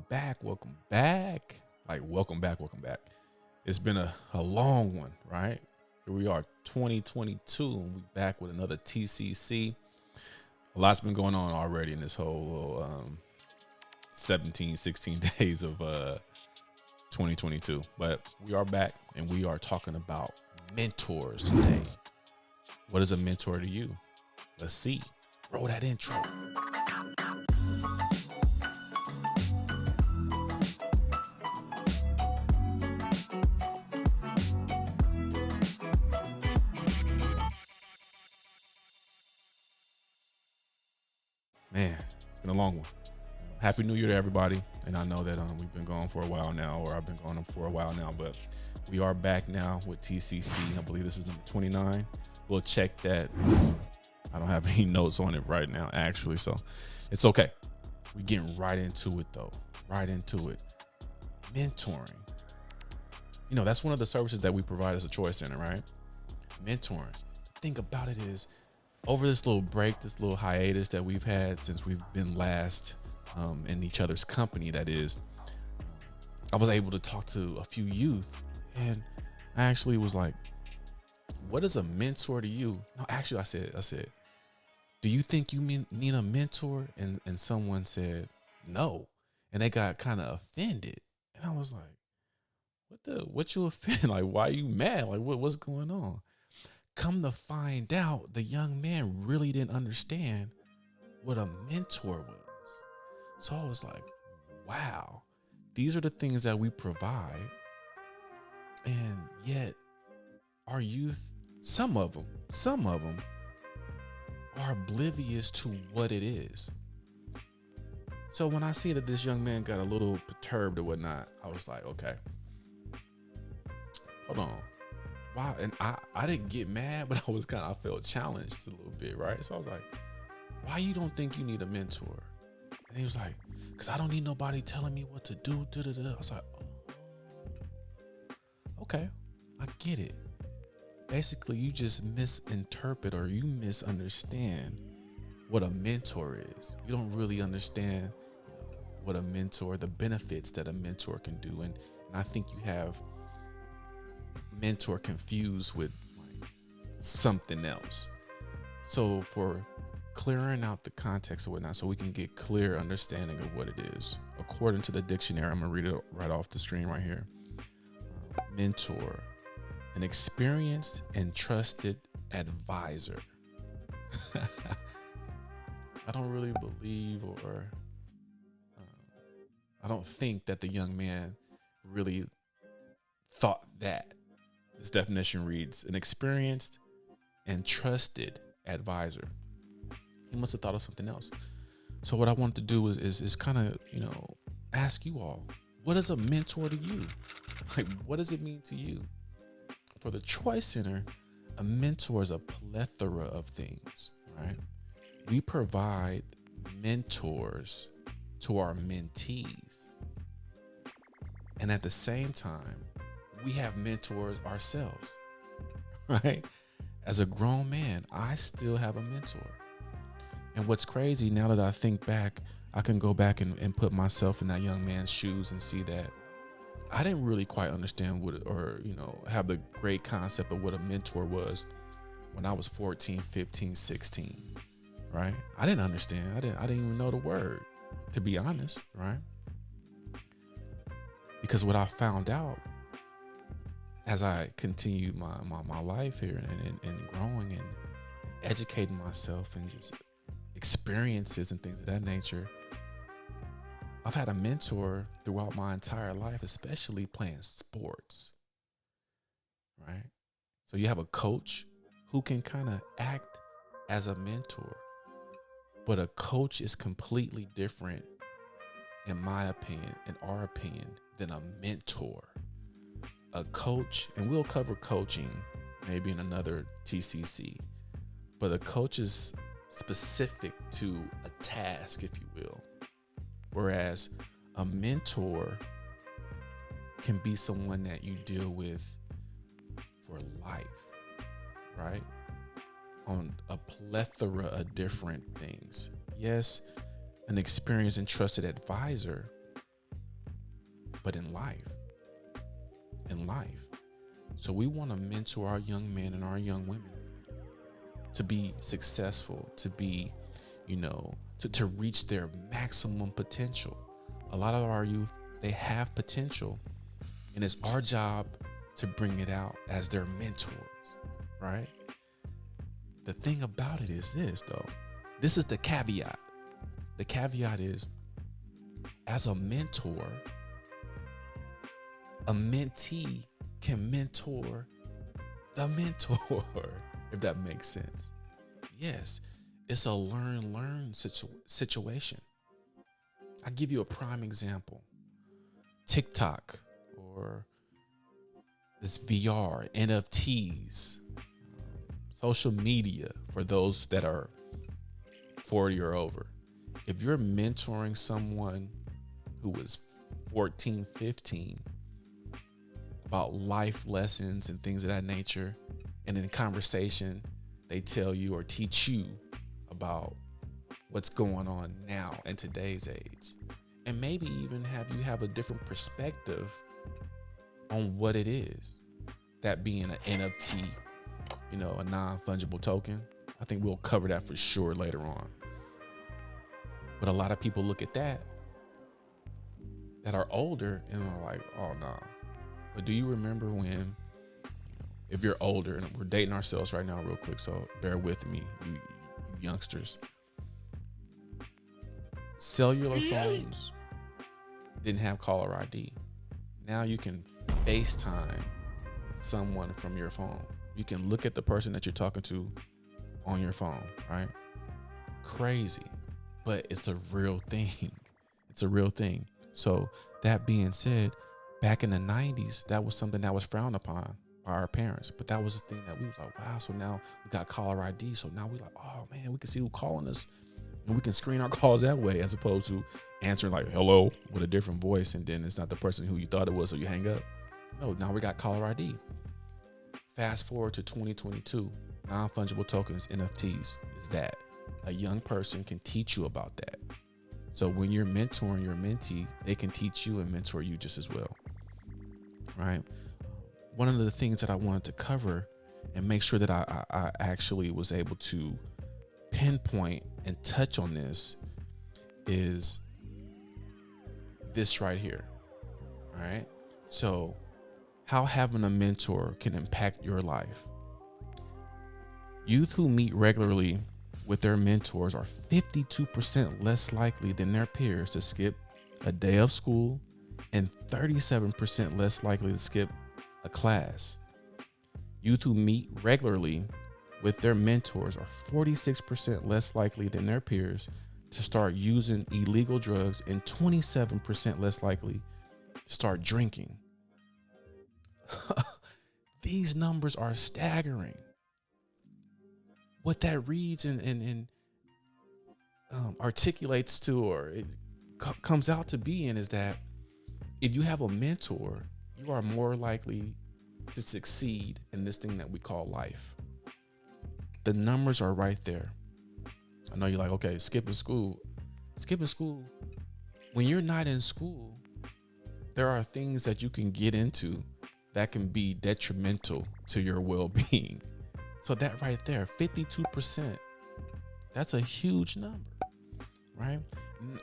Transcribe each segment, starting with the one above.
back. Welcome back. Welcome back. Welcome back. It's been a long one, right? Here we are, 2022, and we back with another TCC. A lot's been going on already in this whole 16 days of 2022. But we are back, and we are talking about mentors today. What is a mentor to you? Let's see. Roll that intro. Man, it's been a long one. Happy New Year to everybody. And I know that we've been going for a while now, or I've been going for a while now, but we are back now with TCC. I believe this is number 29. We'll check that. I don't have any notes on it right now, actually, so it's okay. We're getting right into it, though. Right into it. Mentoring. You know, that's one of the services that we provide as a Choice Center, right? Mentoring. The thing about it is, over this little break, this little hiatus that we've had since we've been last in each other's company, that is, I was able to talk to a few youth, and I actually was like, what is a mentor to you? No, actually, I said, do you think you need a mentor? And someone said, no. And they got kind of offended. And I was like, what you offend? Like, why are you mad? Like, what's going on? Come to find out, the young man really didn't understand what a mentor was. So I was like, wow, these are the things that we provide. And yet our youth, some of them are oblivious to what it is. So when I see that this young man got a little perturbed or whatnot, I was like, okay, hold on. Wow. And I didn't get mad, but I felt challenged a little bit, right? So I was like, why you don't think you need a mentor? And he was like, because I don't need nobody telling me what to do. I was like, oh, okay, I get it. Basically, you just misinterpret or you misunderstand what a mentor is. You don't really understand what a mentor, the benefits that a mentor can do. And I think you have mentor confused with like something else. So for clearing out the context or whatnot, so we can get clear understanding of what it is, according to the dictionary, I'm gonna read it right off the screen right here. Mentor, an experienced and trusted advisor. I don't really believe, or I don't think that the young man really thought that. This definition reads, an experienced and trusted advisor. He must have thought of something else. So what I want to do is kind of, ask you all, what is a mentor to you? Like, what does it mean to you? For the Choice Center, a mentor is a plethora of things, right? We provide mentors to our mentees. And at the same time, we have mentors ourselves, right? As a grown man, I still have a mentor. And what's crazy, now that I think back, I can go back and put myself in that young man's shoes and see that I didn't really quite understand have the great concept of what a mentor was when I was 14, 15, 16, right? I didn't understand. I didn't even know the word, to be honest, right? Because what I found out as I continued my life here and growing and educating myself and just experiences and things of that nature, I've had a mentor throughout my entire life, especially playing sports, right? So you have a coach who can kind of act as a mentor, but a coach is completely different, in my opinion, in our opinion, than a mentor. A coach, and we'll cover coaching maybe in another TCC, but a coach is specific to a task, if you will. Whereas a mentor can be someone that you deal with for life, right? On a plethora of different things. Yes, an experienced and trusted advisor but in life. So we want to mentor our young men and our young women to be successful, to be, to reach their maximum potential. A lot of our youth, they have potential, and it's our job to bring it out as their mentors, right? The thing about it is this, though. This is the caveat. The caveat is, as a mentor, a mentee can mentor the mentor, if that makes sense. Yes, it's a learn situation. I'll give you a prime example. TikTok, or this VR, NFTs, social media for those that are 40 or over. If you're mentoring someone who is 14, 15 about life lessons and things of that nature, and in conversation, they tell you or teach you about what's going on now in today's age, and maybe even have a different perspective on what it is, that being an NFT, a non-fungible token. I think we'll cover that for sure later on. But a lot of people look at that are older and are like, oh no. But do you remember when, if you're older, and we're dating ourselves right now real quick, so bear with me, you youngsters. Cellular phones didn't have caller ID. Now you can FaceTime someone from your phone. You can look at the person that you're talking to on your phone, right? Crazy, but it's a real thing. It's a real thing. So that being said, back in the 90s, that was something that was frowned upon by our parents. But that was the thing that we was like, wow, so now we got caller ID. So now we like, oh man, we can see who's calling us. And we can screen our calls that way, as opposed to answering like hello with a different voice, and then it's not the person who you thought it was, so you hang up. No, now we got caller ID. Fast forward to 2022, non-fungible tokens, NFTs, is that a young person can teach you about that. So when you're mentoring your mentee, they can teach you and mentor you just as well, right? One of the things that I wanted to cover and make sure that I actually was able to pinpoint and touch on this is this right here, all right? So how having a mentor can impact your life. Youth who meet regularly with their mentors are 52% less likely than their peers to skip a day of school, and 37% less likely to skip a class. Youth who meet regularly with their mentors are 46% less likely than their peers to start using illegal drugs, and 27% less likely to start drinking. These numbers are staggering. What that reads and articulates to, or it comes out to being, is that if you have a mentor, you are more likely to succeed in this thing that we call life. The numbers are right there. I know you're like, okay, skipping school. When you're not in school, there are things that you can get into that can be detrimental to your well-being. So that right there, 52%, that's a huge number, right?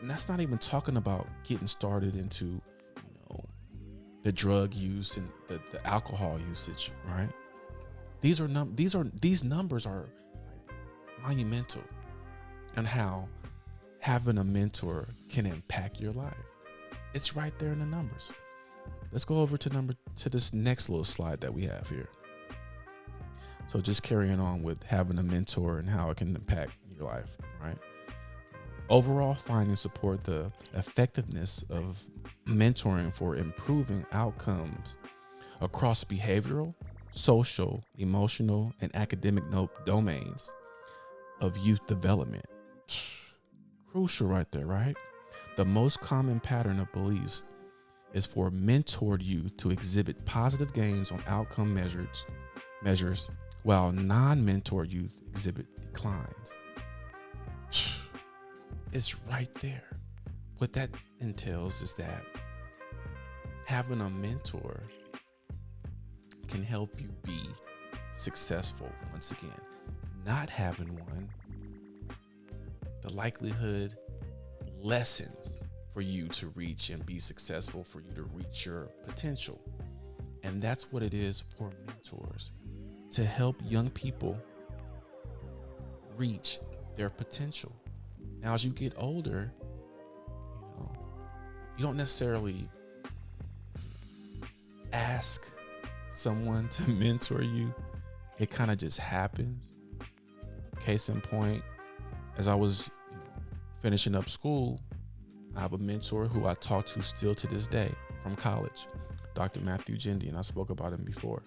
And that's not even talking about getting started into, the drug use and the alcohol usage, right? These numbers are monumental, and how having a mentor can impact your life. It's right there in the numbers. Let's go over to this next little slide that we have here. So just carrying on with having a mentor and how it can impact your life, right? Overall findings support the effectiveness of mentoring for improving outcomes across behavioral, social, emotional, and academic domains of youth development. Crucial right there, right? The most common pattern of beliefs is for mentored youth to exhibit positive gains on outcome measures, while non-mentored youth exhibit declines. It's right there. What that entails is that having a mentor can help you be successful. Once again, not having one, the likelihood lessens for you to reach and be successful, for you to reach your potential. And that's what it is for mentors, to help young people reach their potential. Now, as you get older, you don't necessarily ask someone to mentor you. It kind of just happens. Case in point, as I was finishing up school, I have a mentor who I talk to still to this day from college, Dr. Matthew Jindy, and I spoke about him before.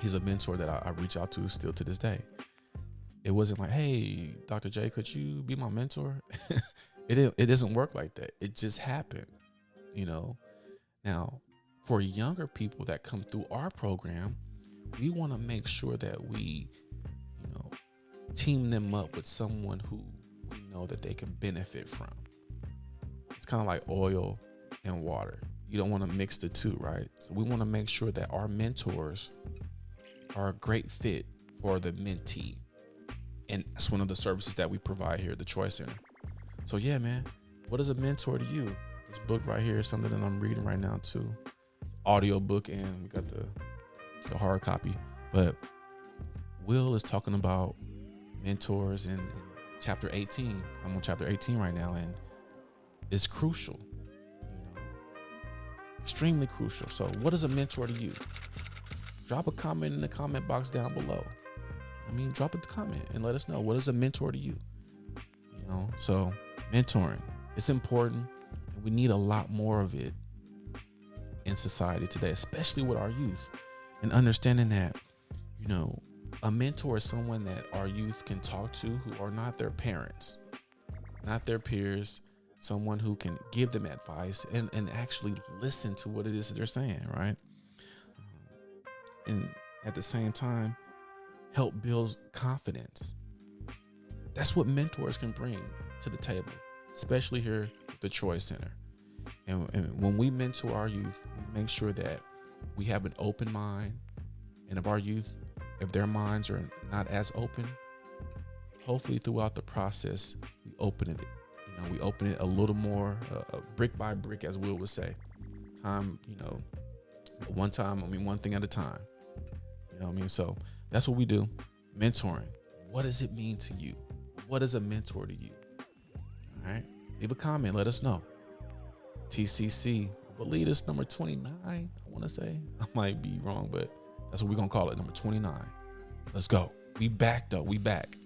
He's a mentor that I reach out to still to this day. It wasn't like, hey, Dr. J, could you be my mentor? It doesn't work like that. It just happened, Now, for younger people that come through our program, we want to make sure that we, team them up with someone who we know that they can benefit from. It's kind of like oil and water. You don't want to mix the two, right? So we want to make sure that our mentors are a great fit for the mentee. And that's one of the services that we provide here at the Troy Center. So yeah, man, what is a mentor to you? This book right here is something that I'm reading right now too. Audio book, and we got the hard copy. But Will is talking about mentors in chapter 18. I'm on chapter 18 right now, and it's crucial, extremely crucial. So what is a mentor to you? Drop a comment in the comment box down below. Drop a comment and let us know, what is a mentor to you? So mentoring, it's important, and we need a lot more of it in society today, especially with our youth, and understanding that, a mentor is someone that our youth can talk to who are not their parents, not their peers, someone who can give them advice and actually listen to what it is that they're saying, right? And at the same time, help build confidence. That's what mentors can bring to the table, especially here at the Troy Center. And when we mentor our youth, we make sure that we have an open mind. And if our youth, if their minds are not as open, hopefully throughout the process, we open it. We open it a little more, brick by brick, as Will would say. One thing at a time. So that's what we do. Mentoring. What does it mean to you? What is a mentor to you? All right. Leave a comment. Let us know. TCC, I believe it's number 29. I want to say. I might be wrong, but that's what we're going to call it. Number 29. Let's go. We back, though. We back.